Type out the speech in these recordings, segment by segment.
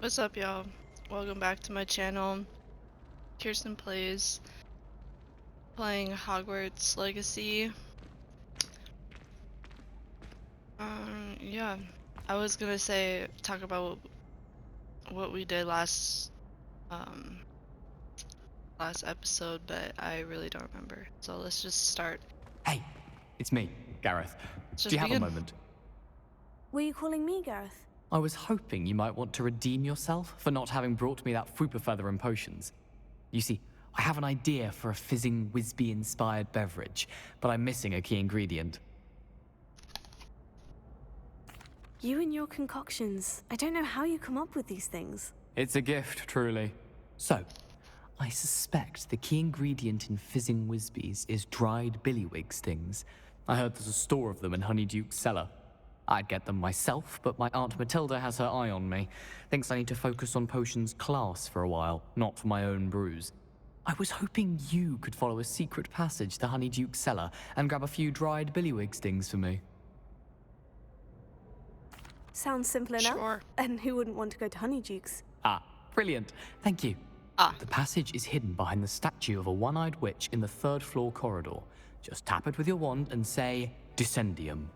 What's up, y'all? Welcome back to my channel, KeirstynPlays, playing Hogwarts Legacy. Yeah, I was gonna talk about what we did last episode, but I really don't remember. So let's just start. Hey, it's me, Gareth. Let's Do just you have begin. a moment? Were you calling me, Gareth? I was hoping you might want to redeem yourself for not having brought me that Fooper feather and potions. You see, I have an idea for a fizzing Whizbee-inspired beverage, but I'm missing a key ingredient. You and your concoctions. I don't know how you come up with these things. It's a gift, truly. So, I suspect the key ingredient in fizzing Whizbees is dried billywig stings. I heard there's a store of them in Honeyduke's cellar. I'd get them myself, but my Aunt Matilda has her eye on me. Thinks I need to focus on potions class for a while, not for my own brews. I was hoping you could follow a secret passage to Honeyduke's cellar and grab a few dried billywig stings for me. Sounds simple enough. Sure. And who wouldn't want to go to Honeyduke's? Ah, brilliant. Thank you. The passage is hidden behind the statue of a one-eyed witch in the third-floor corridor. Just tap it with your wand and say, Descendium.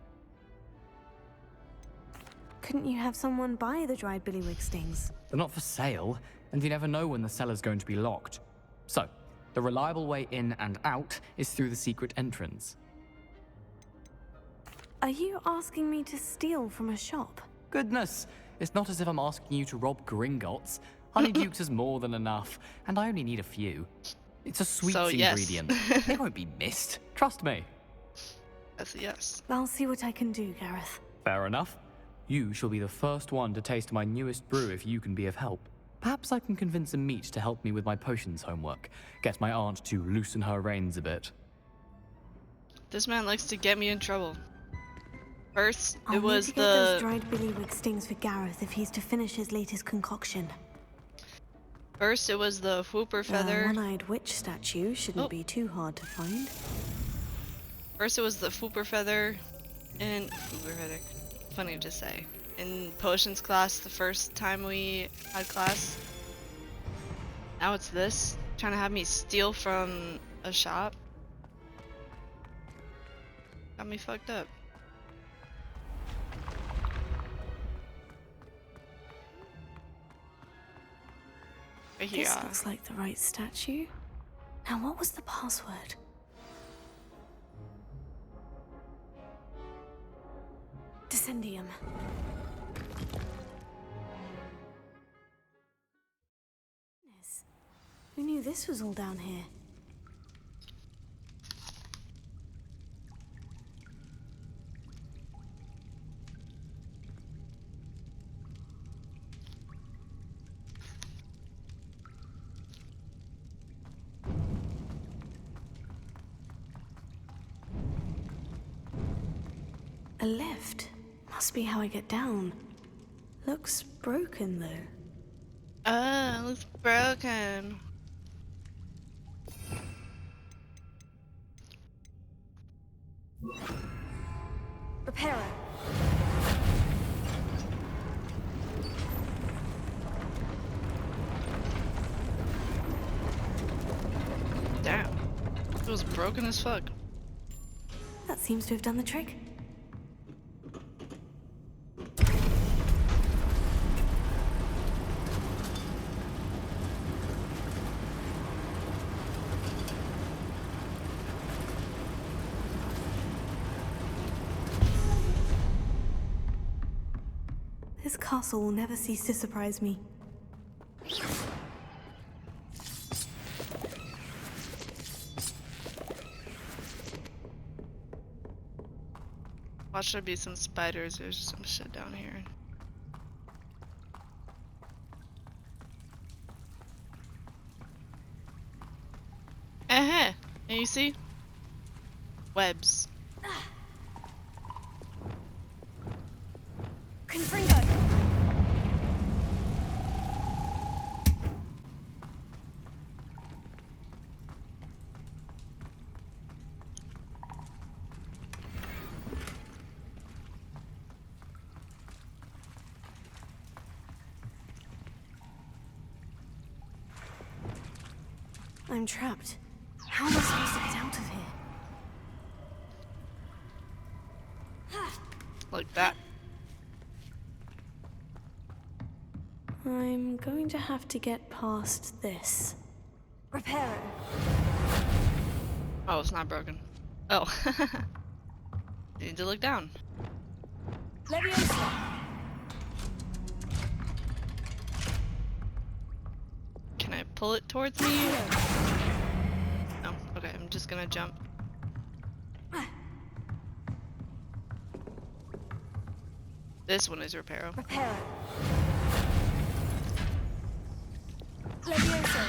Couldn't you have someone buy the dried billywig stings? They're not for sale, and you never know when the cellar's going to be locked. So, the reliable way in and out is through the secret entrance. Are you asking me to steal from a shop? Goodness, it's not as if I'm asking you to rob Gringotts. Honeyduke's is more than enough, and I only need a few. It's a sweet ingredient. They won't be missed. Trust me. That's a yes. I'll see what I can do, Gareth. Fair enough. You shall be the first one to taste my newest brew if you can be of help. Perhaps I can convince a meat to help me with my potions homework. Get my aunt to loosen her reins a bit. This man likes to get me in trouble. First, I'll it was need to get those dried billywig stings for Gareth if he's to finish his latest concoction. First, it was the Fooper feather. The one-eyed witch statue shouldn't be too hard to find. First, it was the Fooper feather, and Fooper feather. Funny to say. In potions class, the first time we had class. Now it's this, trying to have me steal from a shop. Got me fucked up. Right here. This looks like the right statue. Now, what was the password? Descendium. Who knew this was all down here? A lift. Must be how I get down. Looks broken, though. Ah, it looks broken. Repair it. Damn. It was broken as fuck. That seems to have done the trick. This castle will never cease to surprise me. Watch there be some spiders. There's some shit down here. And you see? Webs. Confringo! I'm trapped. How am I supposed to get out of here? Like that. I'm going to have to get past this. Reparo. Oh, it's not broken. Oh. Need to look down. Leviosa. Can I pull it towards me? No. Okay, I'm just gonna jump. This one is Reparo. Reparo. Leviosa.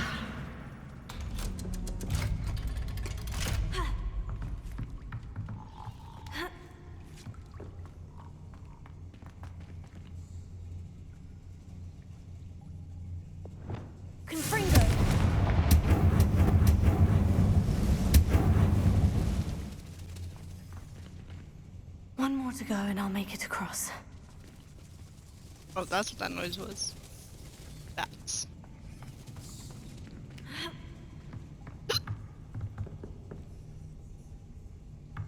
Confringo. One more to go and I'll make it across. Oh, that's what that noise was. Bats.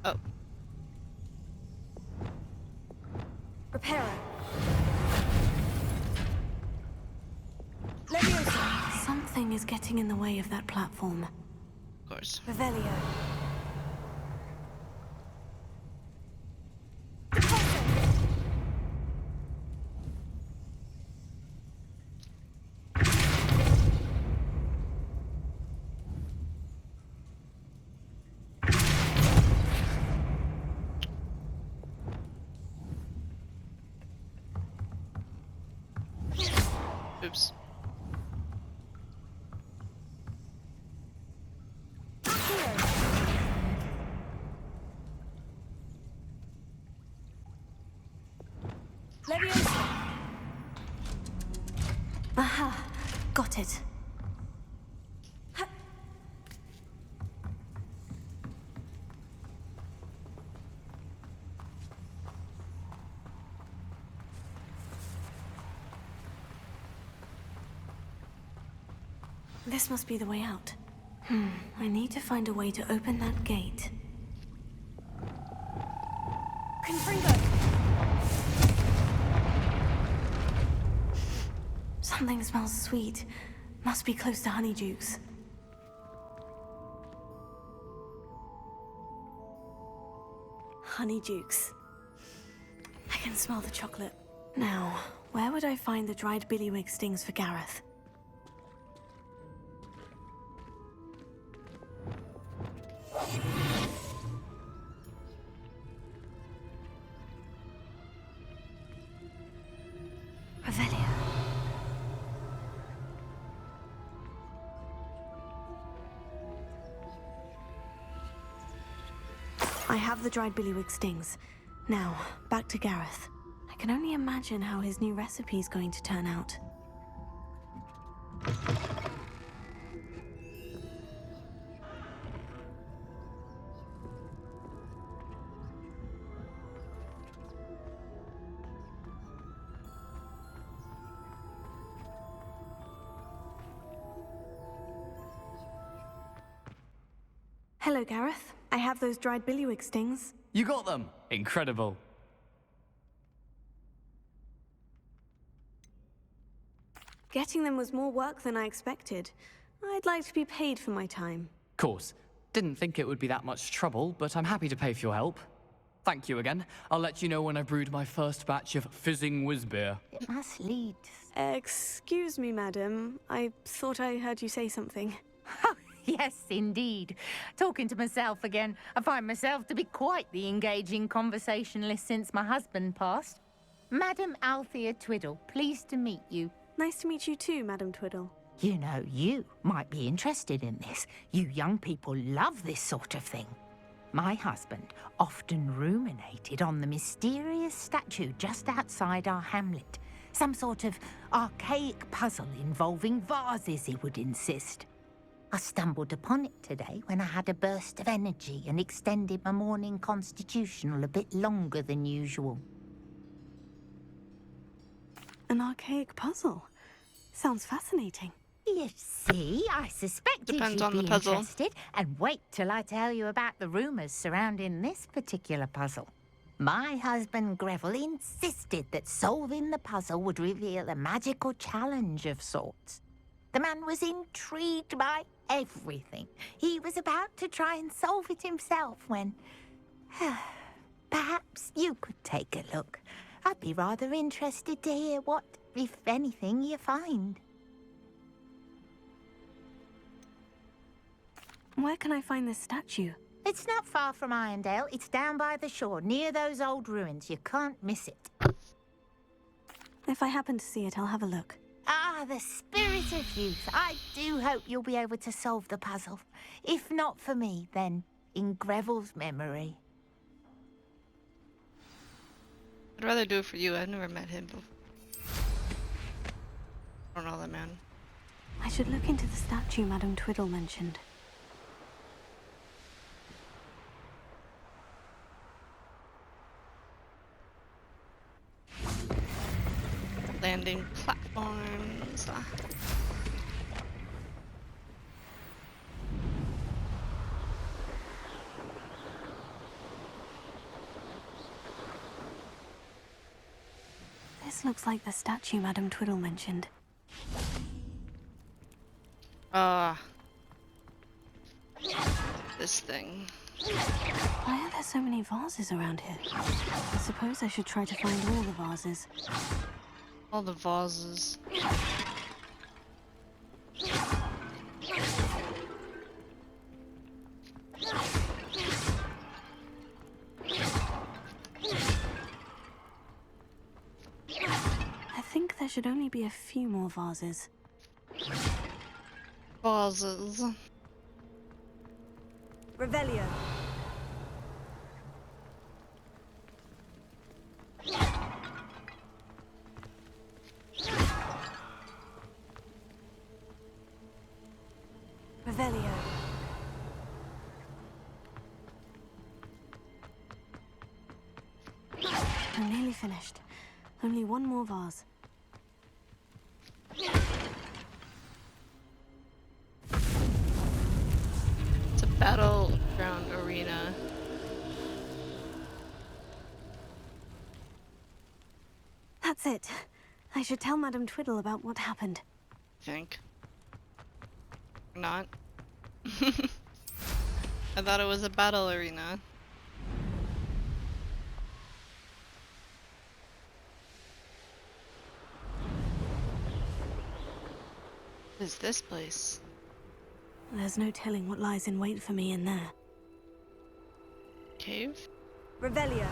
Oh. Reparo. Leviosa. Something is getting in the way of that platform. Of course. Revelio. Oops. Leviosa. Aha, got it. This must be the way out. I need to find a way to open that gate. Confringo! Something smells sweet. Must be close to Honeydukes. Honeydukes. I can smell the chocolate. Now, where would I find the dried billywig stings for Gareth? Revelio. I have the dried billywig stings. Now, back to Gareth. I can only imagine how his new recipe is going to turn out. Hello, Gareth. I have those dried billywig stings. You got them! Incredible. Getting them was more work than I expected. I'd like to be paid for my time. Course. Didn't think it would be that much trouble, but I'm happy to pay for your help. Thank you again. I'll let you know when I've brewed my first batch of fizzing whizbeer. It must lead. Excuse me, madam. I thought I heard you say something. Oh, yes, indeed. Talking to myself again. I find myself to be quite the engaging conversationalist since my husband passed. Madam Althea Twiddle, pleased to meet you. Nice to meet you too, Madam Twiddle. You know, you might be interested in this. You young people love this sort of thing. My husband often ruminated on the mysterious statue just outside our hamlet. Some sort of archaic puzzle involving vases, he would insist. I stumbled upon it today when I had a burst of energy and extended my morning constitutional a bit longer than usual. An archaic puzzle. Sounds fascinating. You see, I suspected Depends you'd on the be puzzle. interested. And wait till I tell you about the rumours surrounding this particular puzzle. My husband Greville insisted that solving the puzzle would reveal a magical challenge of sorts. The man was intrigued by everything. He was about to try and solve it himself when... Perhaps you could take a look. I'd be rather interested to hear what, if anything, you find. Where can I find this statue? It's not far from Irondale. It's down by the shore, near those old ruins. You can't miss it. If I happen to see it, I'll have a look. Ah, the spirit of youth. I do hope you'll be able to solve the puzzle. If not for me, then in Greville's memory. I'd rather do it for you. I've never met him before. I don't know that man. I should look into the statue Madame Twiddle mentioned. Landing platforms. This looks like the statue Madame Twiddle mentioned. This thing. Why are there so many vases around here? I suppose I should try to find all the vases. All the vases. I think there should only be a few more vases. Vases. Revelio. Revelio. I'm nearly finished. Only one more vase. It's a battleground arena. That's it. I should tell Madame Twiddle about what happened. Think. Or not. I thought it was a battle arena. What is this place? There's no telling what lies in wait for me in there. Cave? Revelio.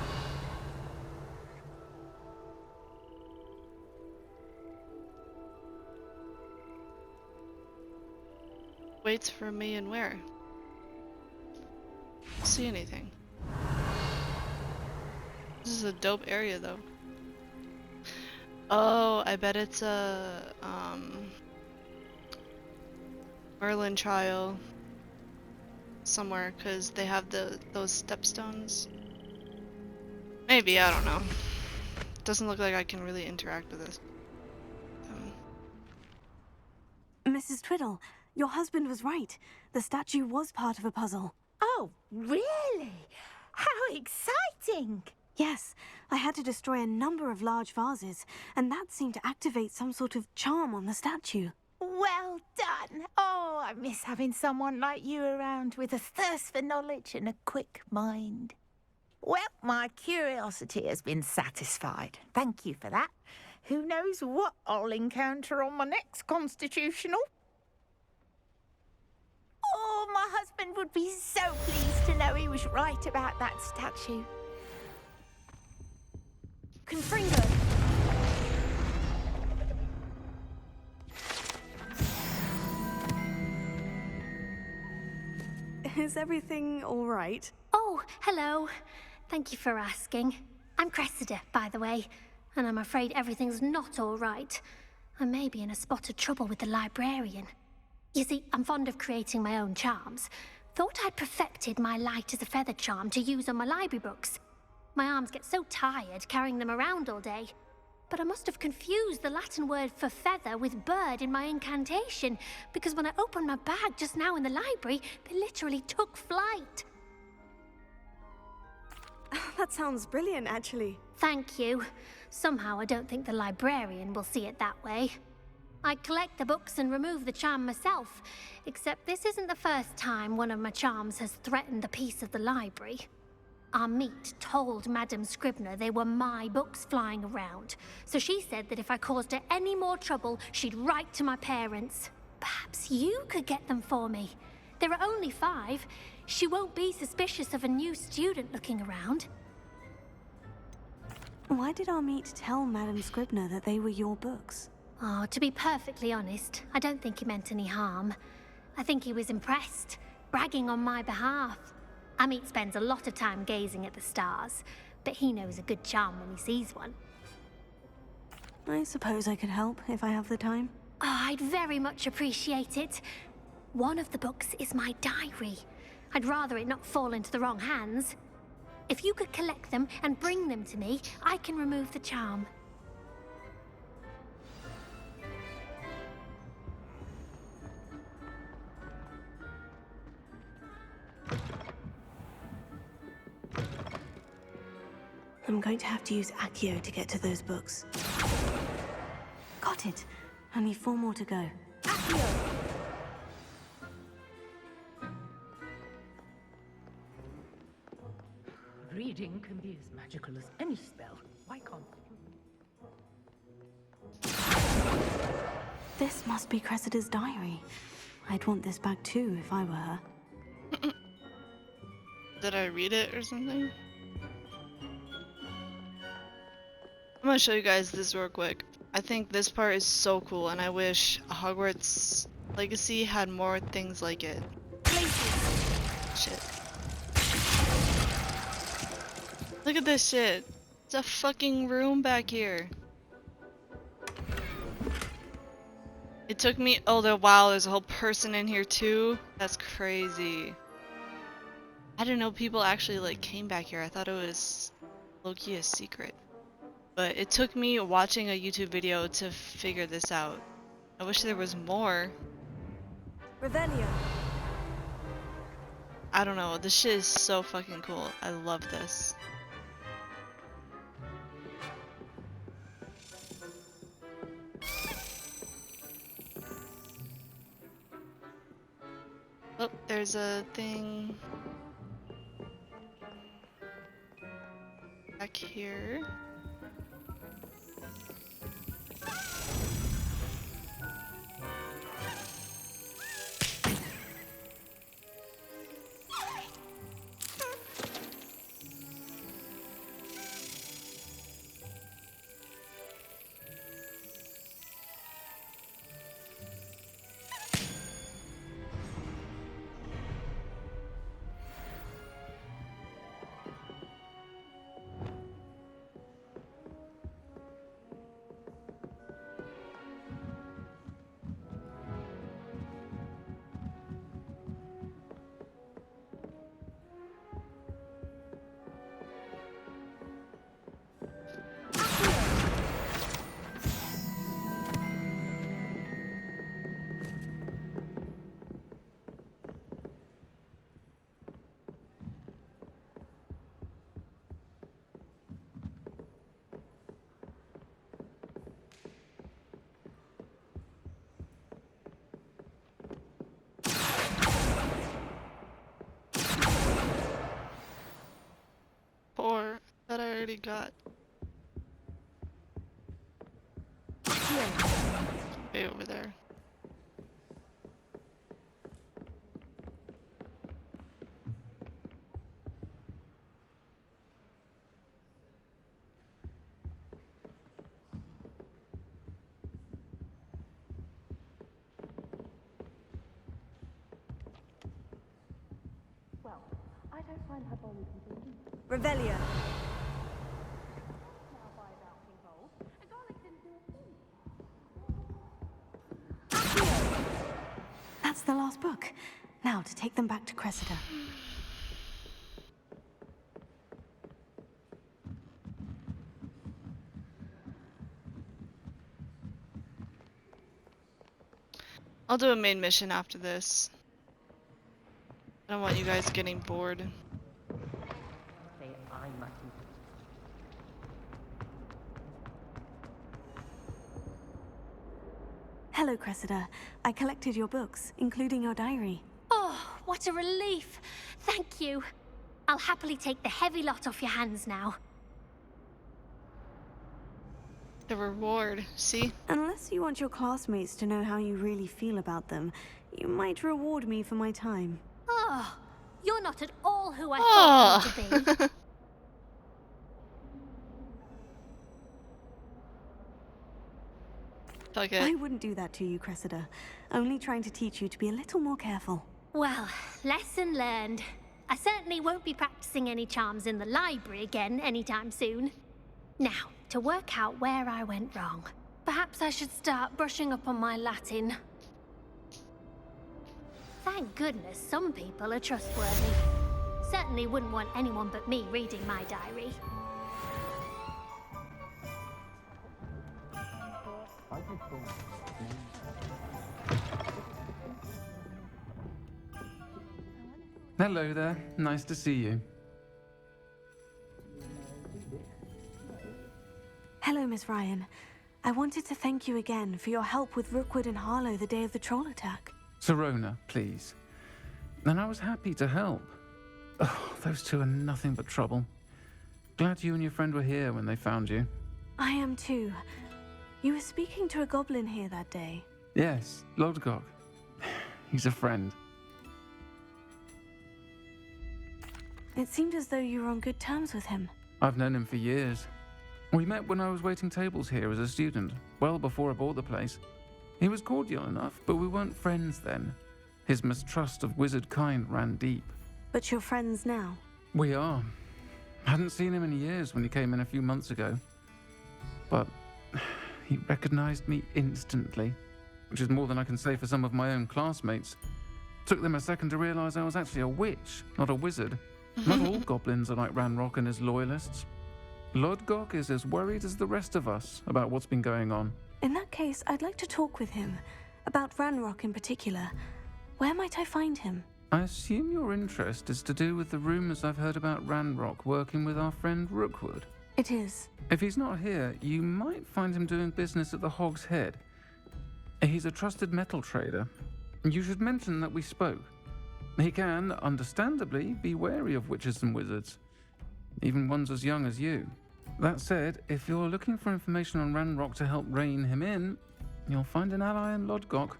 Waits for me and where? Don't see anything. This is a dope area though. Oh, I bet it's a Merlin trial somewhere because they have those stepstones. Maybe, I don't know. Doesn't look like I can really interact with this. Mrs. Twiddle, your husband was right. The statue was part of a puzzle. Oh, really? How exciting! Yes, I had to destroy a number of large vases, and that seemed to activate some sort of charm on the statue. Well done. Oh, I miss having someone like you around with a thirst for knowledge and a quick mind. Well, my curiosity has been satisfied. Thank you for that. Who knows what I'll encounter on my next constitutional? Oh, my husband would be so pleased to know he was right about that statue. Confringo! Is everything all right? Oh, hello. Thank you for asking. I'm Cressida, by the way, and I'm afraid everything's not all right. I may be in a spot of trouble with the librarian. You see, I'm fond of creating my own charms. Thought I'd perfected my light as a feather charm to use on my library books. My arms get so tired carrying them around all day. But I must have confused the Latin word for feather with bird in my incantation, because when I opened my bag just now in the library, they literally took flight. That sounds brilliant, actually. Thank you. Somehow I don't think the librarian will see it that way. I collect the books and remove the charm myself, except this isn't the first time one of my charms has threatened the peace of the library. Our meet told Madame Scribner they were my books flying around, so she said that if I caused her any more trouble, she'd write to my parents. Perhaps you could get them for me. There are only 5. She won't be suspicious of a new student looking around. Why did our meet tell Madame Scribner that they were your books? Oh, to be perfectly honest, I don't think he meant any harm. I think he was impressed, bragging on my behalf. Amit spends a lot of time gazing at the stars, but he knows a good charm when he sees one. I suppose I could help if I have the time. Oh, I'd very much appreciate it. One of the books is my diary. I'd rather it not fall into the wrong hands. If you could collect them and bring them to me, I can remove the charm. I'm going to have to use Accio to get to those books. Got it. Only 4 more to go. Accio! Reading can be as magical as any spell. Why can't This must be Cressida's diary. I'd want this back too if I were her. Did I read it or something? I'm gonna show you guys this real quick. I think this part is so cool, and I wish Hogwarts Legacy had more things like it. Shit. Look at this shit. It's a fucking room back here. It took me, wow, there's a whole person in here too? That's crazy. I didn't know people actually like came back here. I thought it was low-key a secret. But it took me watching a YouTube video to figure this out. I wish there was more. Revelio. I don't know, this shit is so fucking cool. I love this. Oh, there's a thing back here. Or that I already got. Way over there. Well, I don't find her body completely. Revelio. That's the last book. Now to take them back to Cressida. I'll do a main mission after this. I don't want you guys getting bored. Hello, Cressida. I collected your books, including your diary. Oh, what a relief. Thank you. I'll happily take the heavy lot off your hands now. The reward, see? Unless you want your classmates to know how you really feel about them, you might reward me for my time. Oh, you're not at all who I thought you to be. Like I it. wouldn't do that to you, Cressida. Only trying to teach you to be a little more careful. Well, lesson learned. I certainly won't be practicing any charms in the library again anytime soon. Now, to work out where I went wrong. Perhaps I should start brushing up on my Latin. Thank goodness some people are trustworthy. Certainly wouldn't want anyone but me reading my diary. Hello there. Nice to see you. Hello, Miss Ryan. I wanted to thank you again for your help with Rookwood and Harlow the day of the troll attack. Sirona, please. And I was happy to help. Oh, those two are nothing but trouble. Glad you and your friend were here when they found you. I am too. You were speaking to a goblin here that day. Yes, Lodgok. He's a friend. It seemed as though you were on good terms with him. I've known him for years. We met when I was waiting tables here as a student, well before I bought the place. He was cordial enough, but we weren't friends then. His mistrust of wizard kind ran deep. But you're friends now. We are. Hadn't seen him in years when he came in a few months ago. But he recognized me instantly, which is more than I can say for some of my own classmates. Took them a second to realize I was actually a witch, not a wizard. Not all goblins are like Ranrock and his loyalists. Lodgok is as worried as the rest of us about what's been going on. In that case, I'd like to talk with him. About Ranrock in particular. Where might I find him? I assume your interest is to do with the rumors I've heard about Ranrock working with our friend Rookwood. It is. If he's not here, you might find him doing business at the Hog's Head. He's a trusted metal trader. You should mention that we spoke. He can, understandably, be wary of witches and wizards, even ones as young as you. That said, if you're looking for information on Ranrock to help rein him in, you'll find an ally in Lodgok.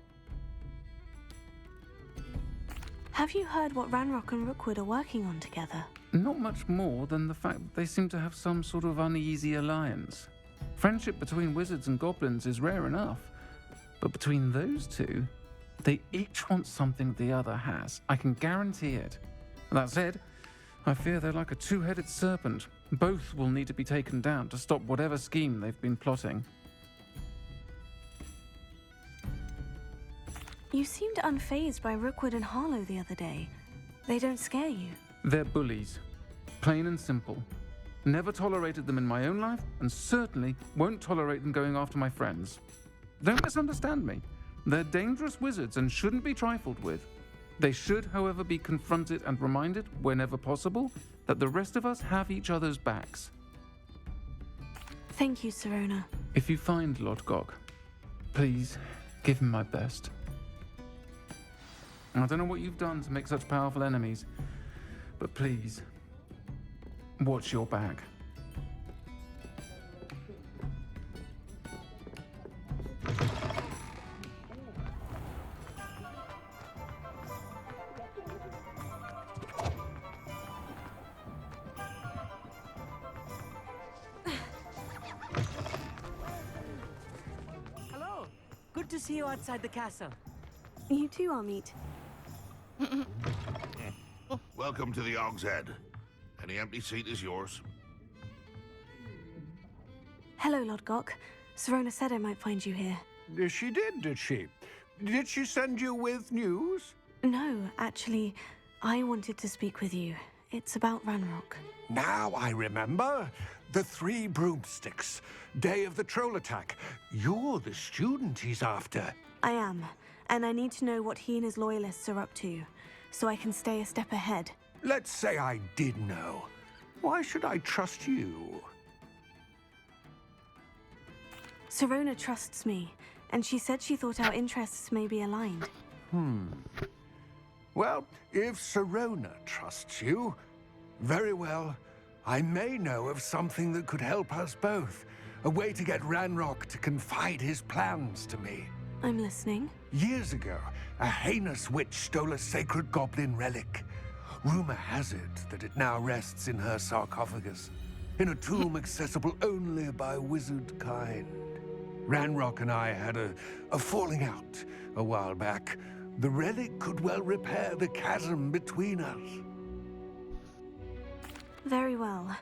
Have you heard what Ranrock and Rookwood are working on together? Not much more than the fact that they seem to have some sort of uneasy alliance. Friendship between wizards and goblins is rare enough, but between those two, they each want something the other has. I can guarantee it. That said, I fear they're like a two-headed serpent. Both will need to be taken down to stop whatever scheme they've been plotting. You seemed unfazed by Rookwood and Harlow the other day. They don't scare you. They're bullies. Plain and simple. Never tolerated them in my own life, and certainly won't tolerate them going after my friends. Don't misunderstand me. They're dangerous wizards and shouldn't be trifled with. They should, however, be confronted and reminded, whenever possible, that the rest of us have each other's backs. Thank you, Sirona. If you find Lodgok, please give him my best. I don't know what you've done to make such powerful enemies, but please, watch your back. Hello. Good to see you outside the castle. You too, Amit. Welcome to the Hog's Head. Any empty seat is yours. Hello, Lodgok. Sirona said I might find you here. She did she? Did she send you with news? No, actually, I wanted to speak with you. It's about Ranrock. Now I remember. The 3 broomsticks. Day of the troll attack. You're the student he's after. I am, and I need to know what he and his loyalists are up to, so I can stay a step ahead. Let's say I did know. Why should I trust you? Sirona trusts me, and she said she thought our interests may be aligned. Well, if Sirona trusts you, very well. I may know of something that could help us both. A way to get Ranrock to confide his plans to me. I'm listening. Years ago, a heinous witch stole a sacred goblin relic. Rumor has it that it now rests in her sarcophagus, in a tomb accessible only by wizard kind. Ranrock and I had a falling out a while back. The relic could well repair the chasm between us. Very well.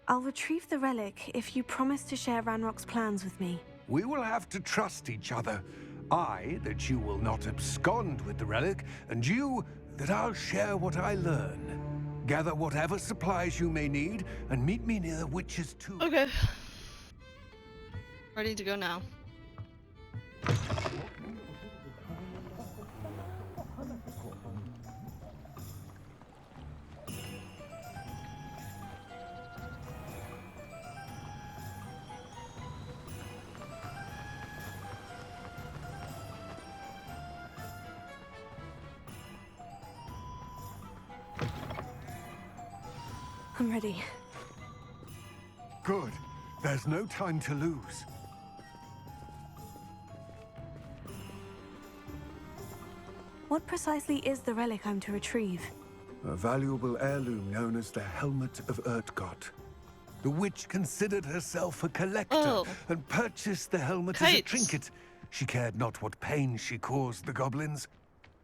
I'll retrieve the relic if you promise to share Ranrock's plans with me. We will have to trust each other. I, that you will not abscond with the relic, and you, that I'll share what I learn. Gather whatever supplies you may need, and meet me near the witch's tomb. Okay. Ready to go now. I'm ready. Good. There's no time to lose. What precisely is the relic I'm to retrieve? A valuable heirloom known as the Helmet of Urtkot. The witch considered herself a collector Oh. and purchased the helmet as a Kites. trinket. She cared not what pain she caused the goblins.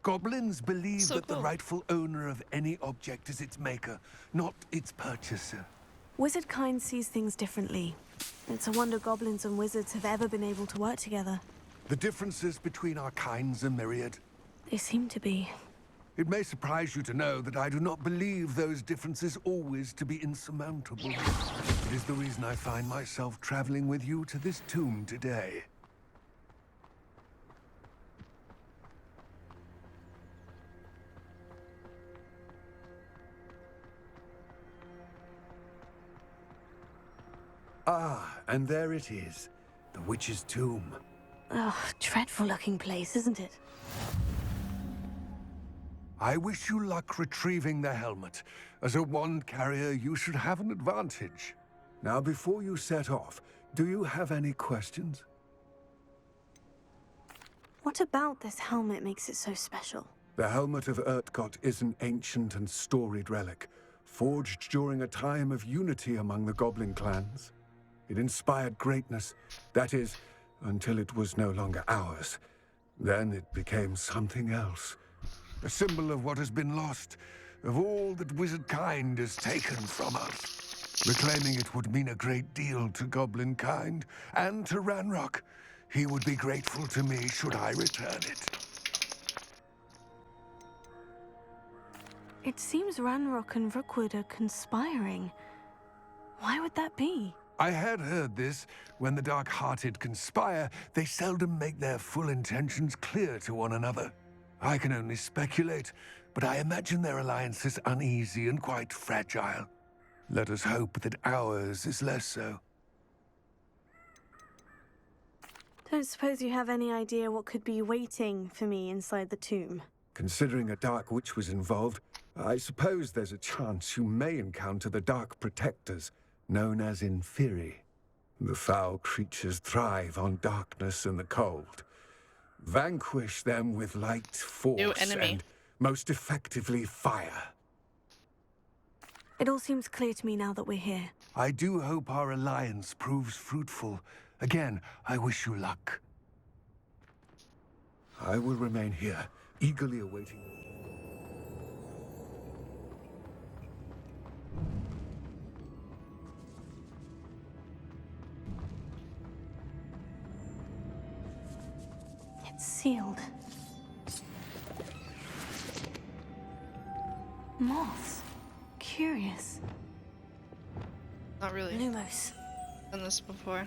Goblins believe So that the cool. rightful owner of any object is its maker, not its purchaser. Wizard kind sees things differently. It's a wonder goblins and wizards have ever been able to work together. The differences between our kinds are myriad. They seem to be. It may surprise you to know that I do not believe those differences always to be insurmountable. It is the reason I find myself traveling with you to this tomb today. Ah, and there it is. The witch's tomb. Ugh, dreadful looking place, isn't it? I wish you luck retrieving the helmet. As a wand carrier, you should have an advantage. Now, before you set off, do you have any questions? What about this helmet makes it so special? The Helmet of Urtkot is an ancient and storied relic, forged during a time of unity among the goblin clans. It inspired greatness, that is, until it was no longer ours. Then it became something else. A symbol of what has been lost, of all that wizard kind has taken from us. Reclaiming it would mean a great deal to goblin kind, and to Ranrock. He would be grateful to me should I return it. It seems Ranrock and Rookwood are conspiring. Why would that be? I had heard this. When the dark-hearted conspire, they seldom make their full intentions clear to one another. I can only speculate, but I imagine their alliance is uneasy and quite fragile. Let us hope that ours is less so. Don't suppose you have any idea what could be waiting for me inside the tomb? Considering a dark witch was involved, I suppose there's a chance you may encounter the Dark Protectors, known as Inferi. The foul creatures thrive on darkness and the cold. Vanquish them with light, force, enemy. and most effectively fire. It all seems clear to me now that we're here. I do hope our alliance proves fruitful. Again, I wish you luck. I will remain here, eagerly awaiting. It's sealed. Moths. Curious. Not really Lumos. done this before.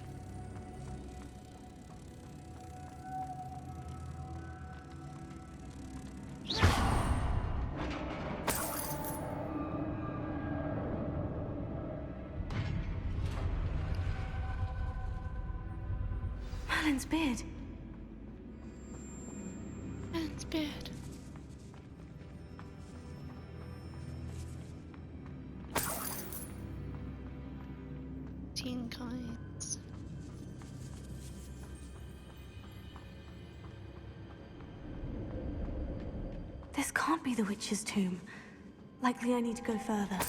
Alan's beard. It's bad. Teen coins. This can't be the witch's tomb. Likely I need to go further.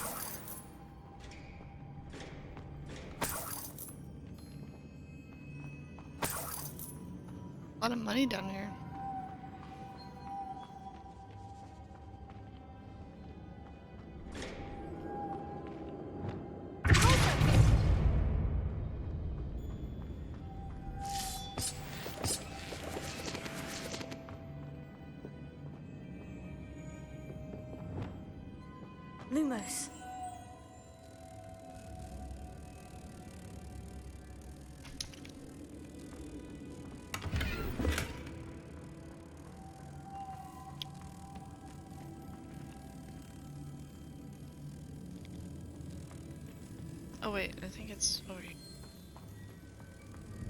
A lot of money down here. Lumos. Oh wait, I think it's over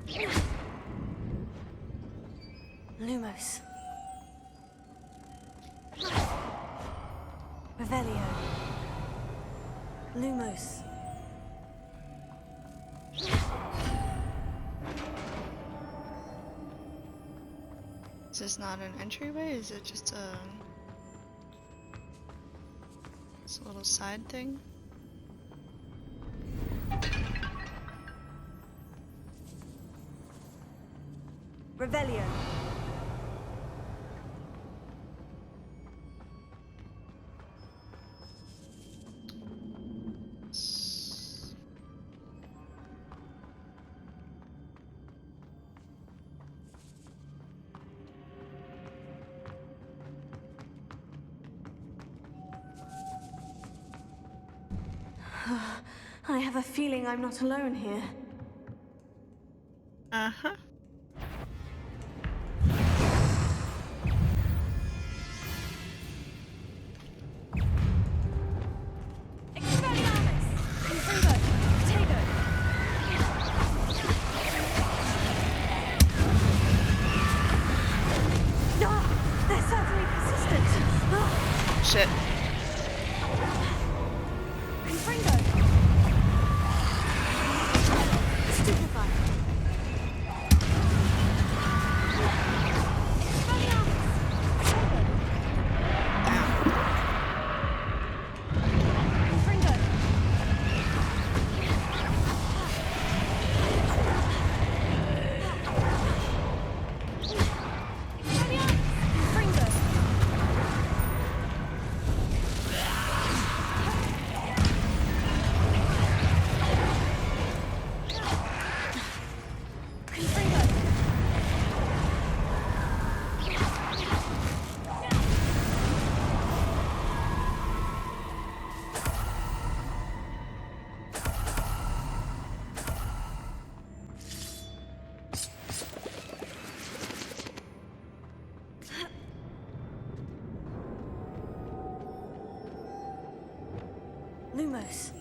here. Lumos. Revelio. Lumos. Is this not an entryway? Is it just it's a little side thing? Revelio. I have a feeling I'm not alone here. Uh-huh. They're certainly persistent. Shit. Confringo. Stupefy. Confringo. Confringo. Lumos.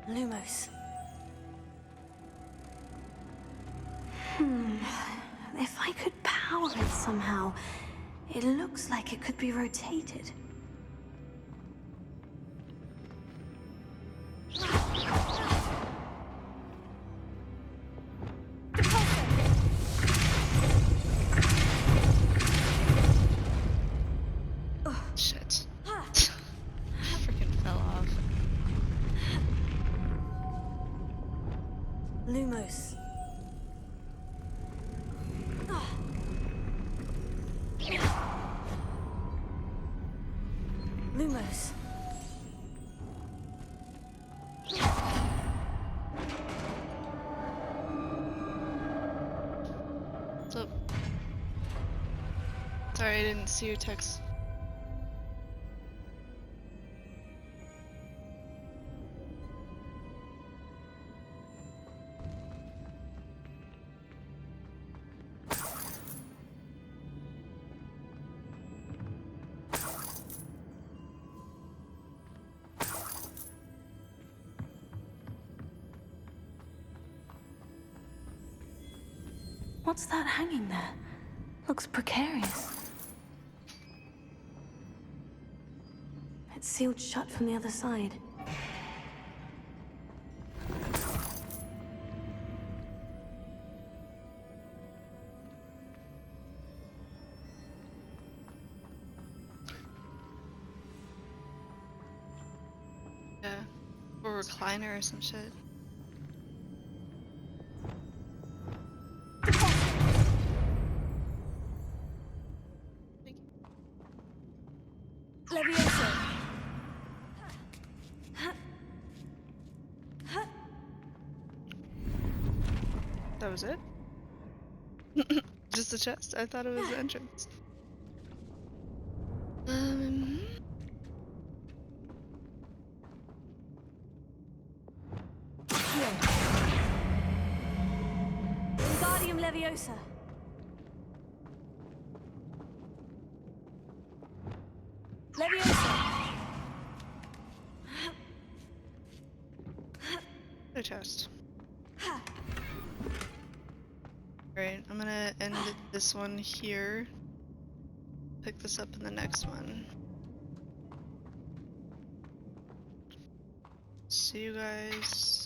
Lumos. If I could power it somehow, it looks like it could be rotated. Shit. Freaking fell off. Lumos. Lumos. What's up? Sorry, I didn't see your text. What's that hanging there? Looks precarious. It's sealed shut from the other side. Yeah. Or recliner or some shit. Leviosa! That was it? Just a chest? I thought it was the entrance. Wingardium Leviosa! Leviosa! No chest. Great, I'm gonna end this one here. Pick this up in the next one. See you guys